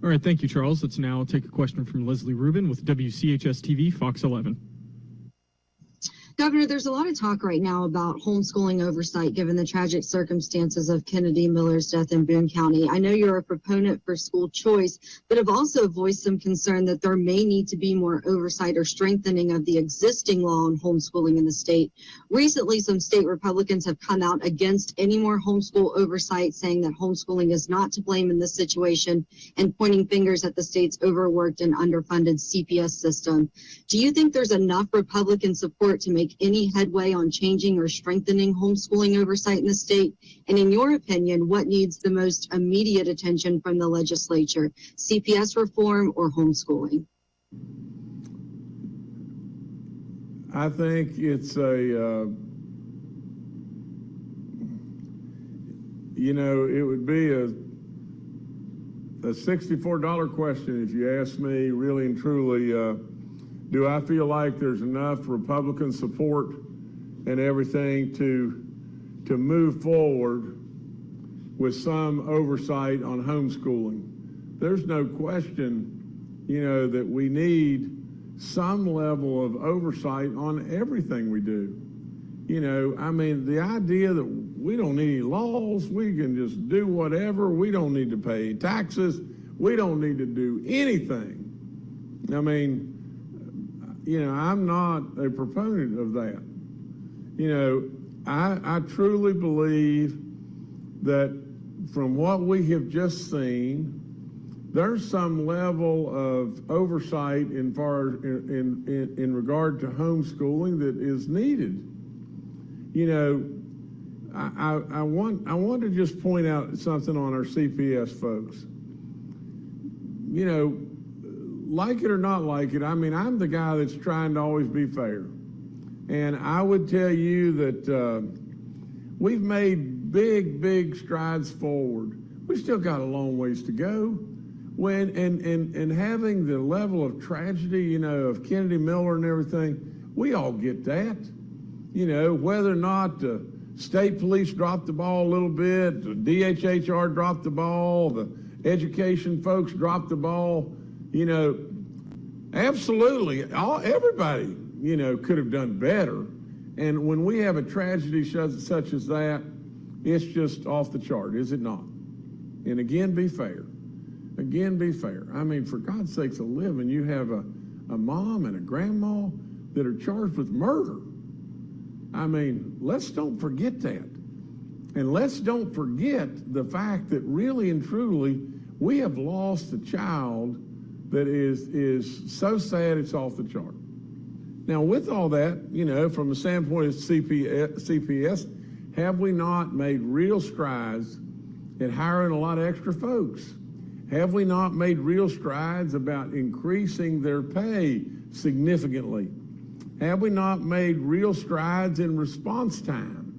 All right, thank you, Charles. Let's now take a question from Leslie Rubin with WCHS-TV, Fox 11. Governor, there's a lot of talk right now about homeschooling oversight given the tragic circumstances of Kennedy Miller's death in Boone County. I know you're a proponent for school choice, but have also voiced some concern that there may need to be more oversight or strengthening of the existing law on homeschooling in the state. Recently, some state Republicans have come out against any more homeschool oversight, saying that homeschooling is not to blame in this situation and pointing fingers at the state's overworked and underfunded CPS system. Do you think there's enough Republican support to make any headway on changing or strengthening homeschooling oversight in the state? And in your opinion, what needs the most immediate attention from the legislature, CPS reform or homeschooling? I think it's it would be a $64 question if you ask me really and truly. Do I feel like there's enough Republican support and everything to move forward with some oversight on homeschooling? There's no question, that we need some level of oversight on everything we do. The idea that we don't need any laws, we can just do whatever, we don't need to pay taxes, we don't need to do anything. I'm not a proponent of that. I truly believe that from what we have just seen, there's some level of oversight in regard to homeschooling that is needed. I want to just point out something on our CPS folks. Like it or not like it, I'm the guy that's trying to always be fair. And I would tell you that we've made big strides forward. We still got a long ways to go. And having the level of tragedy, of Kennedy Miller and everything, we all get that. Whether or not the state police dropped the ball a little bit, the DHHR dropped the ball, the education folks dropped the ball, absolutely, everybody, could have done better. And when we have a tragedy such as that, it's just off the chart, is it not? And again, be fair. Again, be fair. For God's sakes a living, you have a mom and a grandma that are charged with murder. Let's don't forget that. And let's don't forget the fact that really and truly, we have lost a child that is so sad it's off the chart. Now, with all that, from the standpoint of CPS, have we not made real strides in hiring a lot of extra folks? Have we not made real strides about increasing their pay significantly? Have we not made real strides in response time?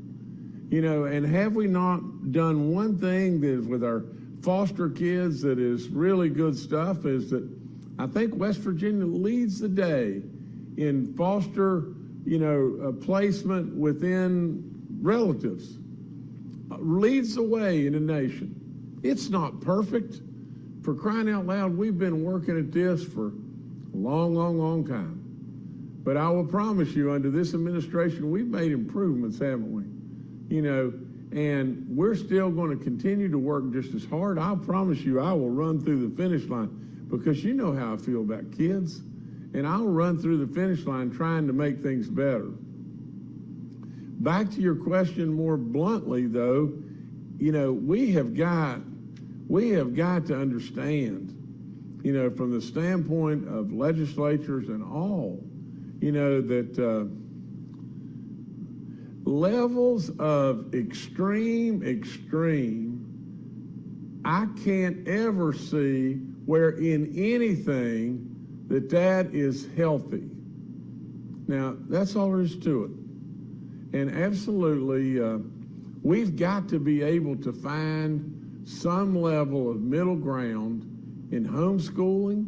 And have we not done one thing that is with our foster kids that is really good stuff, is that I think West Virginia leads the day in foster, placement within relatives. Leads the way in the nation. It's not perfect. For crying out loud, we've been working at this for a long time. But I will promise you, under this administration, we've made improvements, haven't we? And we're still going to continue to work just as hard. I promise you, I will run through the finish line, because you know how I feel about kids. And I'll run through the finish line trying to make things better. Back to your question more bluntly, though, we have got to understand, from the standpoint of legislatures and all, that levels of extreme, I can't ever see where in anything that is healthy. Now, that's all there is to it. And absolutely, we've got to be able to find some level of middle ground in homeschooling,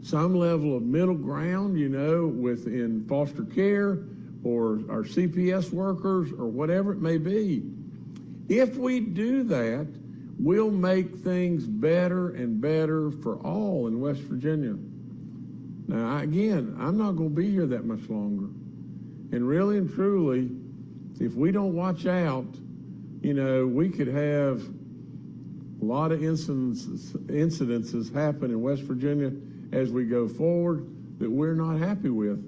some level of middle ground, within foster care or our CPS workers or whatever it may be. If we do that, will make things better and better for all in West Virginia. Now, again, I'm not going to be here that much longer. And really and truly, if we don't watch out, you know, we could have a lot of incidences happen in West Virginia as we go forward that we're not happy with.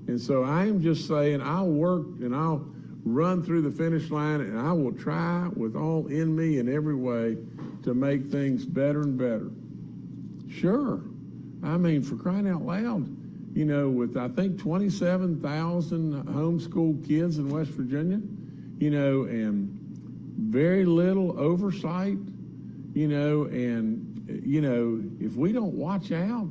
And so I am just saying I'll work and I'll run through the finish line, and I will try with all in me in every way to make things better and better. Sure. I mean, for crying out loud, you know, with I think 27,000 homeschool kids in West Virginia, you know, and very little oversight, you know, and, you know, if we don't watch out,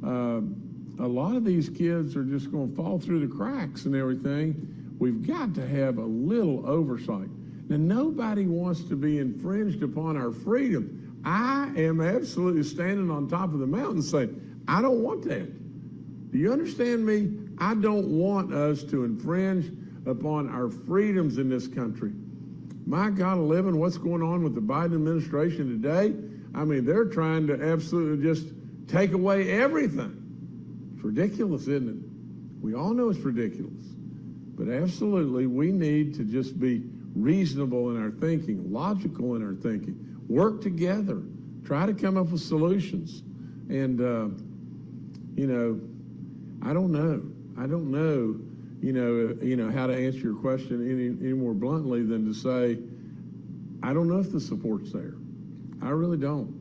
a lot of these kids are just going to fall through the cracks and everything. We've got to have a little oversight. Now, nobody wants to be infringed upon our freedom. I am absolutely standing on top of the mountain saying, I don't want that. Do you understand me? I don't want us to infringe upon our freedoms in this country. My God, 11, what's going on with the Biden administration today? I mean, they're trying to absolutely just take away everything. It's ridiculous, isn't it? We all know it's ridiculous. But absolutely, we need to just be reasonable in our thinking, logical in our thinking, work together, try to come up with solutions. And, you know, I don't know, you know, how to answer your question any more bluntly than to say, I don't know if the support's there. I really don't.